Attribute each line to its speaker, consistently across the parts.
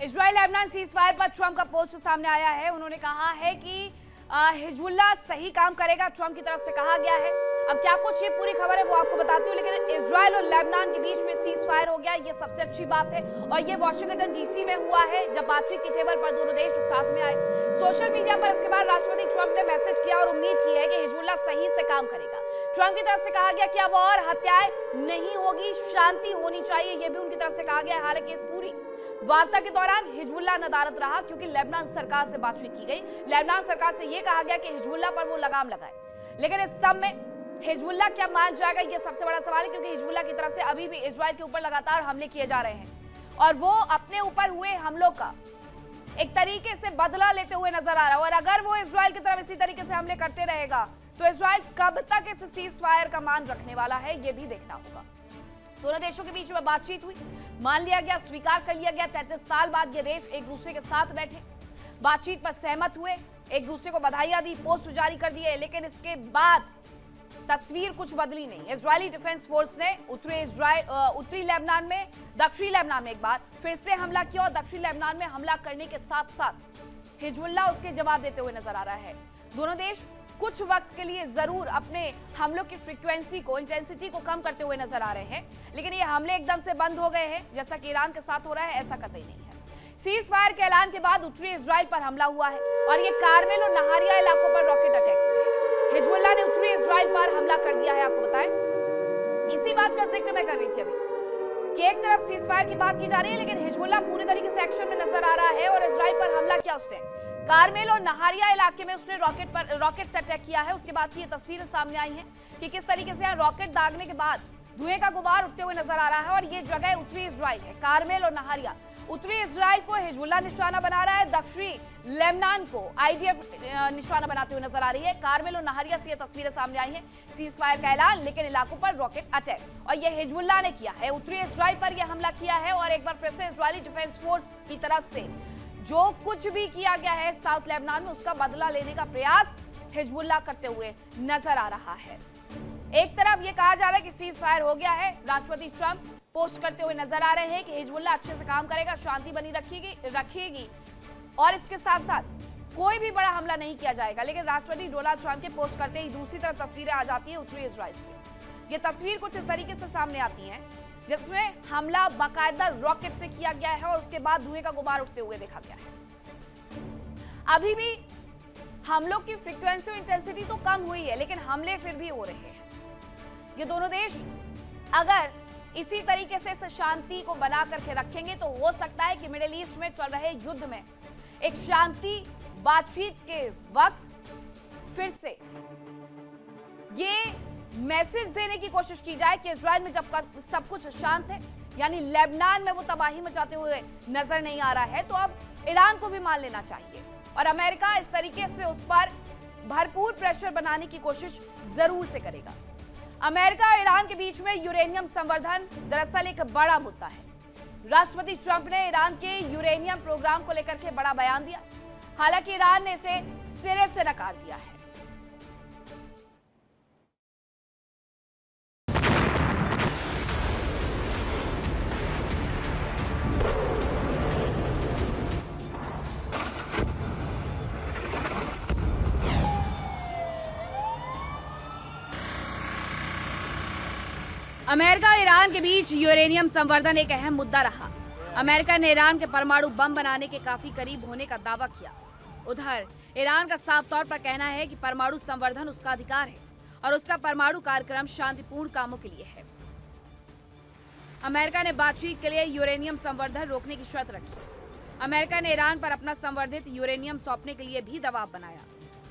Speaker 1: Israel Lebanon ceasefire पर Trump का post सामने आया है। उन्होंने कहा है कि हिजबुल्लाह सही काम करेगा, ट्रंप की तरफ से कहा गया है। अब क्या कुछ ये पूरी खबर है वो आपको बताती हूँ, लेकिन इजराइल और लेबनान के बीच में सीजफायर हो गया, ये सबसे अच्छी बात है। और ये वॉशिंगटन डीसी में हुआ है, जब बातचीत की टेबल पर दोनों देश साथ में आए। सोशल मीडिया पर इसके बाद राष्ट्रपति ट्रंप ने मैसेज किया और उम्मीद की है कि हिजबुल्लाह सही से काम करेगा। ट्रंप की तरफ से कहा गया कि अब और हत्याएं नहीं होगी, शांति होनी चाहिए, ये भी उनकी तरफ से कहा गया है। हालांकि इस पूरी वार्ता के दौरान हिजबुल्लाह नदारद रहा, क्योंकि लेबनान सरकार से बातचीत की गई। लेबनान सरकार से यह कहा गया कि हिजबुल्लाह पर वो लगाम लगाए, लेकिन इस सब में हिजबुल्लाह क्या मान जाएगा, ये सबसे बड़ा सवाल है। क्योंकि हिजबुल्लाह की तरफ से अभी भी इजराइल के ऊपर लगातार हमले किए जा रहे हैं और वो अपने ऊपर हुए हमलों का एक तरीके से बदला लेते हुए नजर आ रहा है। और अगर वो इजराइल की तरफ इसी तरीके से हमले करते रहेगा तो इजराइल कब तक इस सीज फायर का मान रखने वाला है, ये भी देखना होगा। दोनों देशों के बीच में बातचीत हुई, मान लिया गया, स्वीकार कर लिया गया। 33 साल बाद ये देश एक दूसरे के साथ बैठे, बातचीत पर सहमत हुए, एक दूसरे को बधाइयां दी, पोस्ट जारी कर दिए। लेकिन इसके बाद तस्वीर कुछ बदली नहीं। इजरायली डिफेंस फोर्स ने उत्तरी लेबनान में, दक्षिणी लेबनान में एक बार फिर से हमला किया और दक्षिणी लेबनान में हमला करने के साथ साथ हिजबुल्लाह उसके जवाब देते हुए नजर आ रहा है। दोनों देश कुछ वक्त के लिए जरूर अपने हमलों की फ्रीक्वेंसी को, इंटेंसिटी को कम करते हुए नजर आ रहे हैं, लेकिन ये हमले एकदम से बंद हो गए हैं जैसा कि ईरान के साथ हो रहा है, ऐसा कतई नहीं है। सीज फायर के ऐलान के बाद उत्तरी इजराइल पर हमला हुआ है और ये कारमेल और नहारिया इलाकों पर रॉकेट अटैक हुए हैं। हिजबुल्लाह ने उत्तरी इजराइल पर हमला कर दिया है, आपको बताएं। इसी बात का जिक्र मैं कर रही थी अभी कि एक तरफ सीज फायर की बात की जा रही है, लेकिन हिजबुल्लाह पूरी तरीके से एक्शन में नजर आ रहा है और इजराइल पर हमला किया उसने। कारमेल और नहारिया इलाके में उसने रॉकेट से अटैक किया है। उसके बाद की ये तस्वीरें सामने आई हैं कि किस तरीके से यहाँ रॉकेट दागने के बाद धुएं का गुबार उठते हुए नजर आ रहा है। और ये जगह उत्तरी इजराइल है, कारमेल और नहारिया। उत्तरी इजराइल को हिजबुल्लाह निशाना बना रहा है, दक्षिणी लेबनान को आईडीएफ निशाना बनाते हुए नजर आ रही है। कारमेल और नहारिया से ये तस्वीरें सामने आई हैं, सीज फायर का ऐलान, लेकिन इलाकों पर रॉकेट अटैक, और ये हिजबुल्लाह ने किया है। उत्तरी इजराइल पर यह हमला किया है और एक बार फिर से इजरायली डिफेंस फोर्स की तरफ से जो कुछ भी किया गया है साउथ लेबनान में, उसका बदला लेने का प्रयास हिजबुल्लाह करते हुए नजर आ रहा है। एक तरफ ये कहा जा रहा है कि सीज फायर हो गया है, राष्ट्रपति ट्रंप पोस्ट करते हुए नजर आ रहे हैं कि हिजबुल्लाह अच्छे से काम करेगा, शांति बनी रखेगी और इसके साथ साथ कोई भी बड़ा हमला नहीं किया जाएगा। लेकिन राष्ट्रपति डोनाल्ड ट्रंप के पोस्ट करते ही दूसरी तरफ तस्वीरें आ जाती है उत्तरी इजराइल से। ये तस्वीर कुछ इस तरीके से सामने आती है जिसमें हमला बाकायदा रॉकेट से किया गया है और उसके बाद धुएं का गुबार उठते हुए देखा गया है। अभी भी हमलों की फ्रीक्वेंसी और इंटेंसिटी तो कम हुई है, लेकिन हमले फिर भी हो रहे हैं। ये दोनों देश अगर इसी तरीके से इस शांति को बना करके रखेंगे तो हो सकता है कि मिडिल ईस्ट में चल रहे युद्ध में एक शांति बातचीत के वक्त फिर से ये मैसेज देने की कोशिश की जाए कि इजराइल में जब सब कुछ शांत है, यानी लेबनान में वो तबाही मचाते हुए नजर नहीं आ रहा है, तो अब ईरान को भी मान लेना चाहिए और अमेरिका इस तरीके से उस पर भरपूर प्रेशर बनाने की कोशिश जरूर से करेगा। अमेरिका और ईरान के बीच में यूरेनियम संवर्धन दरअसल एक बड़ा मुद्दा है। राष्ट्रपति ट्रंप ने ईरान के यूरेनियम प्रोग्राम को लेकर के बड़ा बयान दिया, हालांकि ईरान ने इसे सिरे से नकार दिया है। अमेरिका और ईरान के बीच यूरेनियम संवर्धन एक अहम मुद्दा रहा। अमेरिका ने ईरान के परमाणु बम बनाने के काफी करीब होने का दावा किया। उधर ईरान का साफ तौर पर कहना है कि परमाणु संवर्धन उसका अधिकार है और उसका परमाणु कार्यक्रम शांतिपूर्ण कामों के लिए है। अमेरिका ने बातचीत के लिए यूरेनियम संवर्धन रोकने की शर्त रखी। अमेरिका ने ईरान पर अपना संवर्धित यूरेनियम सौंपने के लिए भी दबाव बनाया।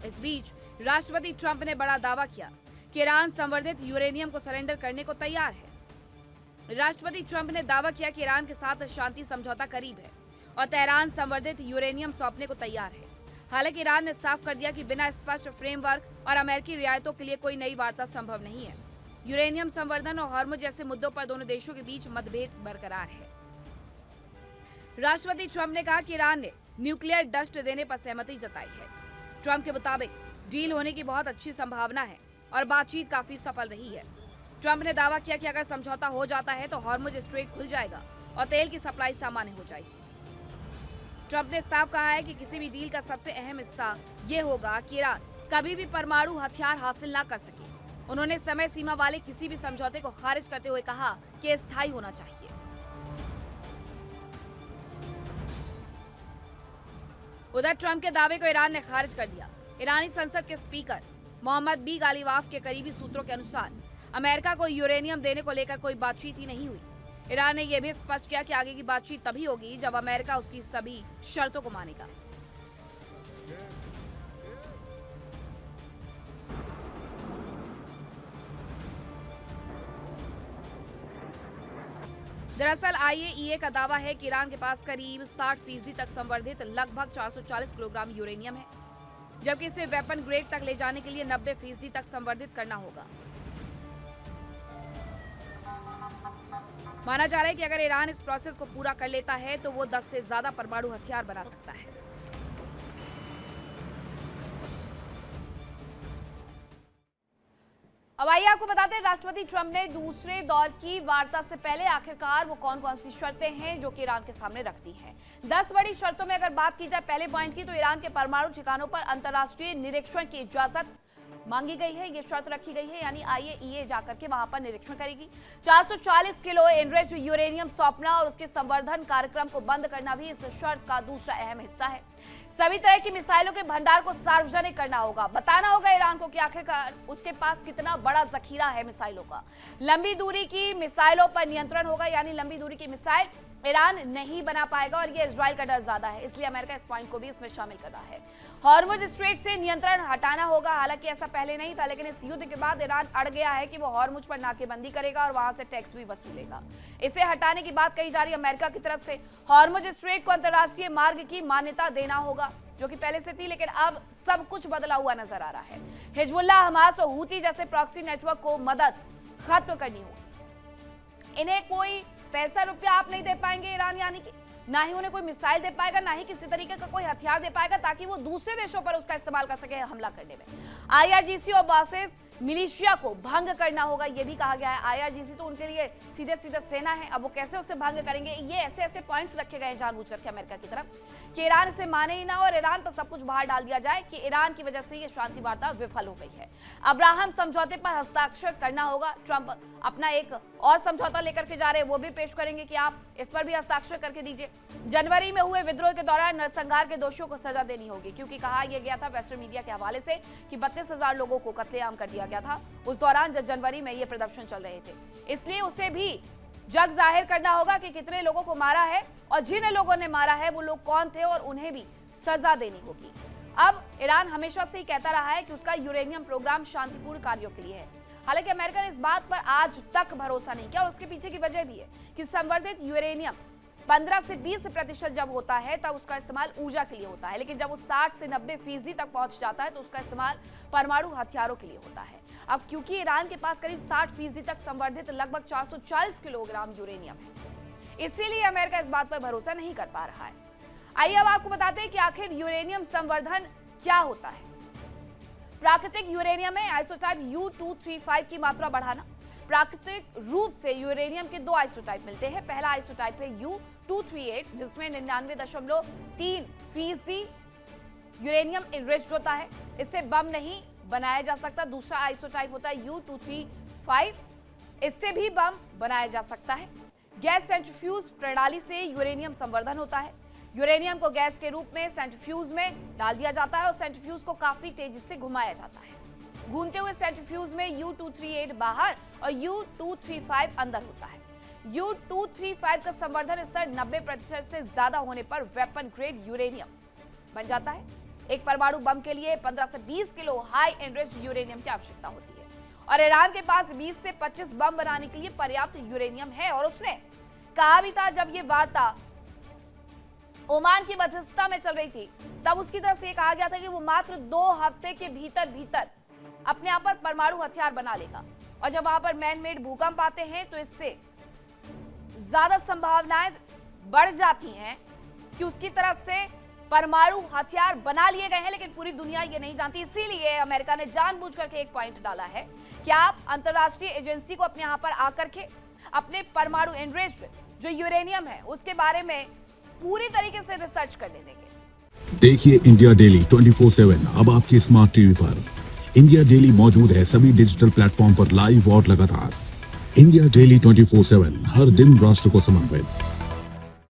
Speaker 1: इस बीच राष्ट्रपति ट्रंप ने बड़ा दावा किया कि ईरान संवर्धित यूरेनियम को सरेंडर करने को तैयार है। राष्ट्रपति ट्रंप ने दावा किया कि ईरान के साथ शांति समझौता करीब है और तेहरान संवर्धित यूरेनियम सौंपने को तैयार है। हालांकि ईरान ने साफ कर दिया कि बिना स्पष्ट फ्रेमवर्क और अमेरिकी रियायतों के लिए कोई नई वार्ता संभव नहीं है। यूरेनियम संवर्धन और हार्मुज जैसे मुद्दों पर दोनों देशों के बीच मतभेद बरकरार है। राष्ट्रपति ट्रंप ने कहा कि ईरान ने न्यूक्लियर डस्ट देने पर सहमति जताई है। ट्रंप के मुताबिक डील होने की बहुत अच्छी संभावना है और बातचीत काफी सफल रही है। ट्रंप ने दावा किया कि अगर समझौता हो जाता है तो हार्मुज स्ट्रेट खुल जाएगा और तेल की सप्लाई सामान्य हो जाएगी। ट्रंप ने साफ कहा है कि किसी भी डील का सबसे अहम हिस्सा ये होगा कि ईरान कभी भी परमाणु हथियार हासिल ना कर सके। उन्होंने समय सीमा वाले किसी भी समझौते को खारिज करते हुए कहा कि स्थायी होना चाहिए। उधर ट्रंप के दावे को ईरान ने खारिज कर दिया। ईरानी संसद के स्पीकर मोहम्मद बी गालिबाफ के करीबी सूत्रों के अनुसार अमेरिका को यूरेनियम देने को लेकर कोई बातचीत ही नहीं हुई। ईरान ने यह भी स्पष्ट किया कि आगे की बातचीत तभी होगी जब अमेरिका उसकी सभी शर्तों को मानेगा। दरअसल आईएईए का दावा है कि ईरान के पास करीब 60% तक संवर्धित लगभग 440 किलोग्राम यूरेनियम है, जबकि इसे वेपन ग्रेड तक ले जाने के लिए 90% तक संवर्धित करना होगा। माना जा रहा है कि अगर ईरान इस प्रोसेस को पूरा कर लेता है तो वो 10 से ज्यादा परमाणु हथियार बना सकता है। अब आइए आपको बताते हैं राष्ट्रपति ट्रंप ने दूसरे दौर की वार्ता से पहले आखिरकार वो कौन कौन सी शर्तें हैं जो कि ईरान के सामने रखती हैं। 10 बड़ी शर्तों में अगर बात की जाए पहले पॉइंट की, तो ईरान के परमाणु ठिकानों पर अंतर्राष्ट्रीय निरीक्षण की इजाजत मांगी गई है। ये शर्त रखी गई है, यानी आईएईए जाकर के वहां पर निरीक्षण करेगी। 440 किलो एनरिच्ड यूरेनियम सौंपना और उसके संवर्धन कार्यक्रम को बंद करना भी इस शर्त का दूसरा अहम हिस्सा है। सभी तरह की मिसाइलों के भंडार को सार्वजनिक करना होगा। बताना होगा ईरान को कि आखिरकार उसके पास कितना बड़ा जखीरा है मिसाइलों का। लंबी दूरी की मिसाइलों पर नियंत्रण होगा, यानी लंबी दूरी की मिसाइल ईरान नहीं बना पाएगा और ये इजराइल का डर ज्यादा है, इसलिए अमेरिका इस पॉइंट को भी इसमें शामिल कर रहा है। हॉर्मुज स्ट्रेट से नियंत्रण हटाना होगा। हालांकि ऐसा पहले नहीं था, लेकिन इस युद्ध के बाद ईरान अड़ गया है कि वो हॉर्मुज पर नाकेबंदी करेगा और वहां से टैक्स भी वसूलेगा। इसे हटाने की बात कही जा रही है अमेरिका की तरफ से। हॉर्मुज स्ट्रेट को अंतर्राष्ट्रीय मार्ग की मान्यता देना होगा, जो कि पहले से थी, लेकिन अब सब कुछ बदला हुआ नजर आ रहा है। हिजबुल्लाह, हमास और हूती जैसे प्रॉक्सी नेटवर्क को मदद खत्म करनी होगी। इन्हें कोई पैसा रुपया आप नहीं दे पाएंगे ईरान, यानी कि ना ही उन्हें कोई मिसाइल दे पाएगा, ना ही किसी तरीके का कोई हथियार दे पाएगा ताकि वो दूसरे देशों पर उसका इस्तेमाल कर सके हमला करने में। आईआरजीसी और बासेस मिलिशिया को भंग करना होगा, यह भी कहा गया है। आईआरजीसी तो उनके लिए सीधे सीधे सेना है, अब वो कैसे उसे भंग करेंगे, ये ऐसे ऐसे पॉइंट्स रखे गए जानबूझ करके अमेरिका की तरफ कि ईरान इसे माने ही ना और ईरान पर सब कुछ बाहर डाल दिया जाए कि ईरान की वजह से ये शांति वार्ता विफल हो गई है। अब्राहम समझौते पर हस्ताक्षर करना होगा। ट्रंप अपना एक और समझौता लेकर के जा रहे हैं, वो भी पेश करेंगे कि आप इस पर भी हस्ताक्षर करके दीजिए। जनवरी में हुए विद्रोह के दौरान नरसंहार के दोषियों को सजा देनी होगी, क्योंकि कहा यह गया था वेस्टर्न मीडिया के हवाले से कि 32,000 लोगों को कत्लेआम कर दिया गया था उस दौरान जब जनवरी में ये प्रदर्शन चल रहे थे। इसलिए उसे भी जग जाहिर करना होगा कि कितने लोगों को मारा है और जिन लोगों ने मारा है वो लोग कौन थे और उन्हें भी सजा देनी होगी। अब ईरान हमेशा से ही कहता रहा है कि उसका यूरेनियम प्रोग्राम शांतिपूर्ण कार्यों के लिए है। हालांकि अमेरिका ने इस बात पर आज तक भरोसा नहीं किया और उसके पीछे की वजह भी है कि संवर्धित यूरेनियम 15 से 20% जब होता है तब उसका इस्तेमाल ऊर्जा के लिए होता है, लेकिन जब वो 60 से 90% तक पहुंच जाता है तो उसका इस्तेमाल परमाणु हथियारों के लिए होता है। अब क्योंकि ईरान के पास करीब 60% तक संवर्धित लगभग 440 किलोग्राम यूरेनियम है, इसीलिए अमेरिका इस बात पर भरोसा नहीं कर पा रहा है। आइए अब आपको बताते हैं कि आखिर यूरेनियम संवर्धन क्या होता है। प्राकृतिक यूरेनियम में आइसोटाइप U-235 की मात्रा बढ़ाना। प्राकृतिक रूप से यूरेनियम के 2 आइसोटाइप मिलते हैं। पहला आइसोटाइप है U-238 जिसमें 99.3% यूरेनियम इनरिच्ड होता है, इससे बम नहीं बनाया जा सकता। दूसरा आइसोटाइप होता है U-235, इससे भी बम बनाया जा सकता है। गैस सेंट्रीफ्यूज प्रणाली से यूरेनियम संवर्धन होता है। यूरेनियम को गैस के रूप में सेंट्रीफ्यूज में डाल दिया जाता है और सेंट्रीफ्यूज को काफी तेजी से घुमाया जाता है। घूमते हुए सेंट्रीफ्यूज में U-238 बाहर और U-235 अंदर होता है। U-235 का संवर्धन स्तर 90% से ज्यादा होने पर वेपन ग्रेड यूरेनियम बन जाता है। एक परमाणु बम के लिए 15 से 20 किलो हाई एनरिच्ड यूरेनियम की आवश्यकता होती है और ईरान के पास 20 से 25 बम बनाने के लिए पर्याप्त यूरेनियम है। और उसने कहा भी था जब ये वार्ता ओमान की मध्यस्थता में चल रही थी तब उसकी तरफ से ये कहा गया था कि वो मात्र 2 हफ्ते के भीतर अपने आप पर परमाणु हथियार बना लेगा और जब वहां पर मैन मेड भूकंप आते हैं तो इससे ज्यादा संभावनाएं बढ़ जाती हैं कि उसकी तरफ से परमाणु हथियार बना लिए गए हैं, लेकिन पूरी दुनिया ये नहीं जानती। इसीलिए अमेरिका ने जानबूझ करके एक पॉइंट डाला है कि आप अंतरराष्ट्रीय एजेंसी को अपने यहां पर आकर के अपने परमाणु एनरिच्ड जो यूरेनियम है उसके बारे में पूरी तरीके से रिसर्च करने देंगे।
Speaker 2: देखिए इंडिया डेली 24/7 अब आपकी स्मार्ट टीवी पर। इंडिया डेली मौजूद है सभी डिजिटल प्लेटफॉर्म पर लाइव और लगातार। इंडिया डेली 24/7 हर दिन राष्ट्र को समर्पित।